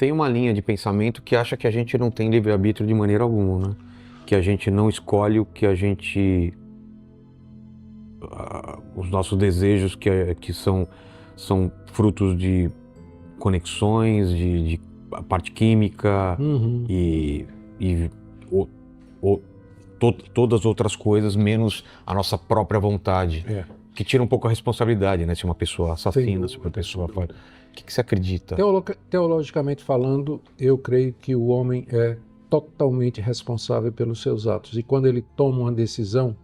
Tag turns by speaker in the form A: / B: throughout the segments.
A: Tem uma linha de pensamento que acha que a gente não tem livre-arbítrio de maneira alguma, né? Que a gente não escolhe o que a gente... os nossos desejos que são frutos de conexões, de a parte química e todas as outras coisas, menos a nossa própria vontade. Que tira um pouco a responsabilidade, né? Se uma pessoa assassina, se uma pessoa faz... O que você acredita?
B: Teologicamente falando, eu creio que o homem é totalmente responsável pelos seus atos. E quando ele toma uma decisão,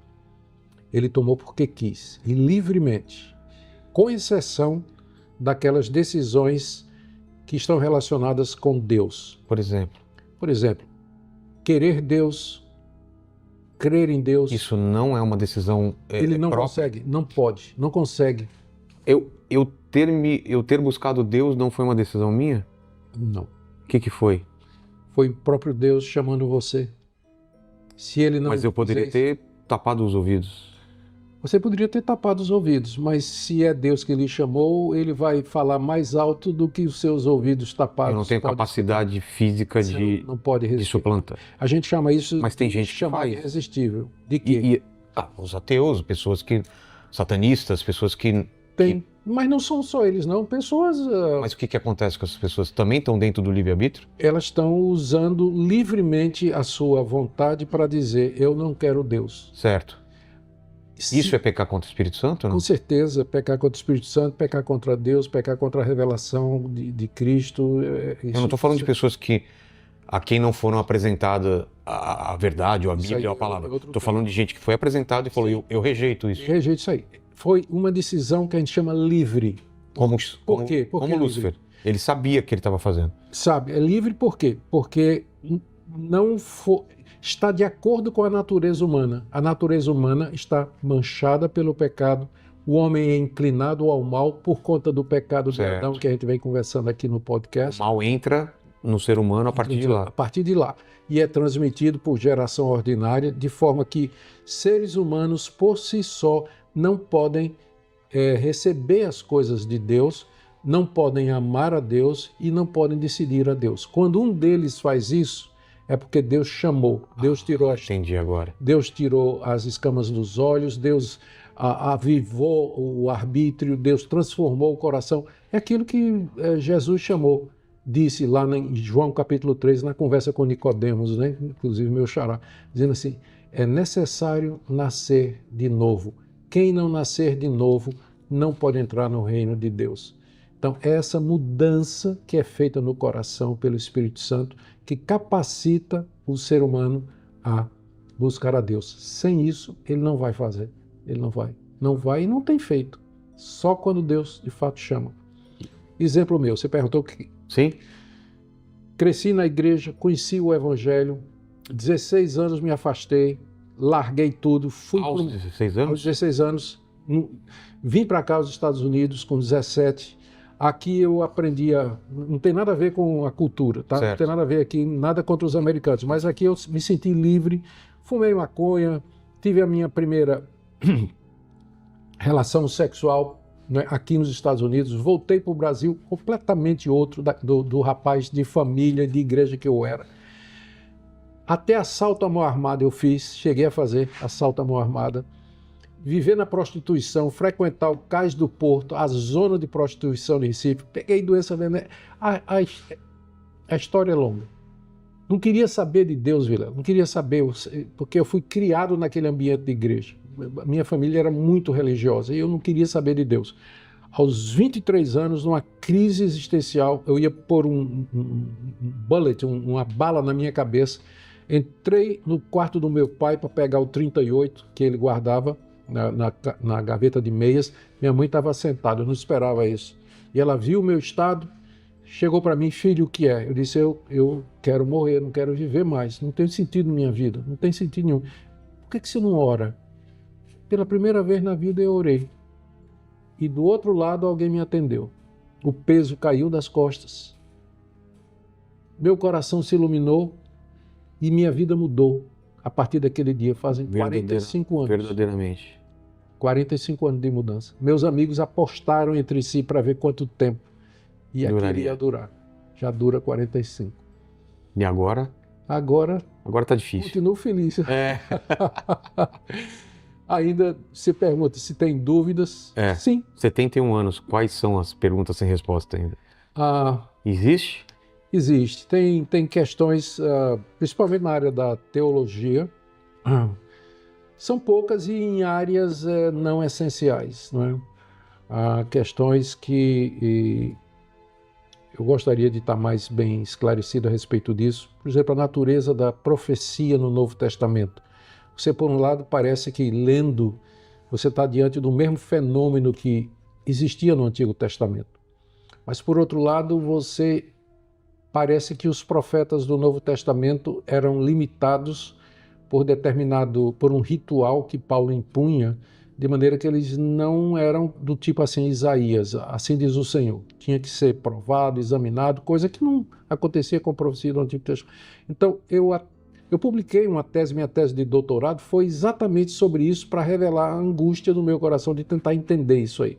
B: ele tomou porque quis, e livremente, com exceção daquelas decisões que estão relacionadas com Deus.
A: Por exemplo,
B: querer Deus, crer em Deus.
A: Isso não é uma decisão
B: ele não
A: própria?
B: consegue, não pode, não consegue.
A: Eu ter buscado Deus não foi uma decisão minha?
B: Não.
A: O que foi?
B: Foi o próprio Deus chamando você. Se ele não...
A: Mas eu poderia ter tapado os ouvidos.
B: Você poderia ter tapado os ouvidos, mas se é Deus que lhe chamou, ele vai falar mais alto do que os seus ouvidos tapados.
A: Eu não tenho capacidade física de suplantar.
B: A gente chama isso...
A: Mas tem gente que faz.
B: Irresistível. De quê?
A: Os ateus, pessoas que... satanistas, pessoas que...
B: Mas não são só eles, não. Pessoas...
A: Mas o que acontece com essas pessoas? Também estão dentro do livre-arbítrio?
B: Elas estão usando livremente a sua vontade para dizer, eu não quero Deus.
A: Certo. Isso é pecar contra o Espírito Santo, não?
B: Com certeza, pecar contra o Espírito Santo, pecar contra Deus, pecar contra a revelação de Cristo.
A: Eu não estou falando de pessoas a quem não foram apresentada a verdade, ou a Bíblia, ou a palavra. Estou falando de gente que foi apresentada e falou, eu rejeito isso.
B: Eu rejeito isso aí. Foi uma decisão que a gente chama livre.
A: Por quê? Como Lúcifer. Ele sabia o que ele estava fazendo.
B: Sabe, é livre por quê? Porque não está de acordo com a natureza humana. A natureza humana está manchada pelo pecado. O homem é inclinado ao mal por conta do pecado de Adão, que a gente vem conversando aqui no podcast.
A: O mal entra no ser humano a partir de lá.
B: A partir de lá. E é transmitido por geração ordinária, de forma que seres humanos, por si só, não podem receber as coisas de Deus, não podem amar a Deus e não podem decidir a Deus. Quando um deles faz isso, é porque Deus chamou, Deus tirou
A: entendi agora.
B: Deus tirou as escamas dos olhos, Deus avivou o arbítrio, Deus transformou o coração. É aquilo que Jesus chamou, disse lá em João capítulo 3, na conversa com Nicodemos, né? Inclusive meu xará, dizendo assim, é necessário nascer de novo. Quem não nascer de novo não pode entrar no reino de Deus. Então, é essa mudança que é feita no coração pelo Espírito Santo que capacita o ser humano a buscar a Deus. Sem isso, ele não vai fazer. Ele não vai. Não vai e não tem feito. Só quando Deus, de fato, chama. Exemplo meu, você perguntou o que...
A: Sim.
B: Cresci na igreja, conheci o Evangelho, 16 anos me afastei, larguei tudo.
A: Aos 16 anos?
B: Aos 16 anos. Vim para cá, aos Estados Unidos, com 17. Aqui eu aprendi não tem nada a ver com a cultura, tá? Não tem nada a ver aqui, nada contra os americanos, mas aqui eu me senti livre, fumei maconha, tive a minha primeira relação sexual, né, aqui nos Estados Unidos, voltei para o Brasil completamente outro do rapaz de família, de igreja que eu era. Até assalto à mão armada eu fiz, cheguei a fazer assalto à mão armada. Viver na prostituição, frequentar o Cais do Porto, a zona de prostituição de Recife, peguei doença venenosa. A história é longa. Não queria saber de Deus, Vila, não queria saber, porque eu fui criado naquele ambiente de igreja. Minha família era muito religiosa e eu não queria saber de Deus. Aos 23 anos, numa crise existencial, eu ia pôr um bullet, uma bala na minha cabeça. Entrei no quarto do meu pai para pegar o 38 que ele guardava na gaveta de meias. Minha mãe estava sentada, eu não esperava isso. E ela viu o meu estado, chegou para mim, filho, o que é? Eu disse, eu quero morrer, não quero viver mais, não tem sentido na minha vida, não tem sentido nenhum. Por que você não ora? Pela primeira vez na vida eu orei. E do outro lado alguém me atendeu. O peso caiu das costas. Meu coração se iluminou e minha vida mudou. A partir daquele dia, fazem 45 anos.
A: Verdadeiramente.
B: 45 anos de mudança. Meus amigos apostaram entre si para ver quanto tempo aquilo ia durar. já dura 45.
A: E agora?
B: Agora
A: Tá difícil.
B: continuo feliz.
A: É.
B: Ainda se pergunta se tem dúvidas. Sim.
A: 71 anos, quais são as perguntas sem resposta ainda? Existe?
B: Existe. Tem questões, principalmente na área da teologia, são poucas e em áreas não essenciais. Não é? Há questões que eu gostaria de estar mais bem esclarecido a respeito disso. Por exemplo, a natureza da profecia no Novo Testamento. Você, por um lado, parece que lendo, você está diante do mesmo fenômeno que existia no Antigo Testamento. Mas, por outro lado, você parece que os profetas do Novo Testamento eram limitados por um ritual que Paulo impunha, de maneira que eles não eram do tipo assim, Isaías, assim diz o Senhor. Tinha que ser provado, examinado, coisa que não acontecia com a profecia do Antigo Testamento. Então, eu publiquei uma tese, minha tese de doutorado foi exatamente sobre isso, para revelar a angústia do meu coração de tentar entender isso aí.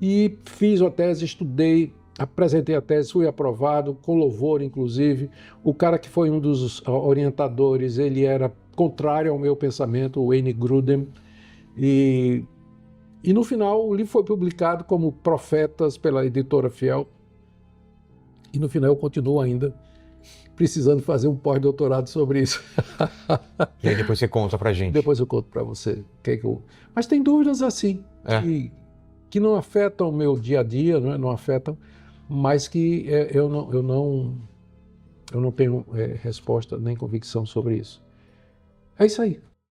B: E fiz a tese, estudei, apresentei a tese, fui aprovado, com louvor, inclusive. O cara que foi um dos orientadores, ele era contrário ao meu pensamento, o Wayne Grudem. E no final, o livro foi publicado como Profetas pela editora Fiel. E no final, eu continuo ainda precisando fazer um pós-doutorado sobre isso.
A: E aí depois você conta pra gente.
B: Depois eu conto para você. Mas tem dúvidas assim, que não afetam o meu dia a dia, não afetam, mas que eu não tenho resposta nem convicção sobre isso. É isso aí.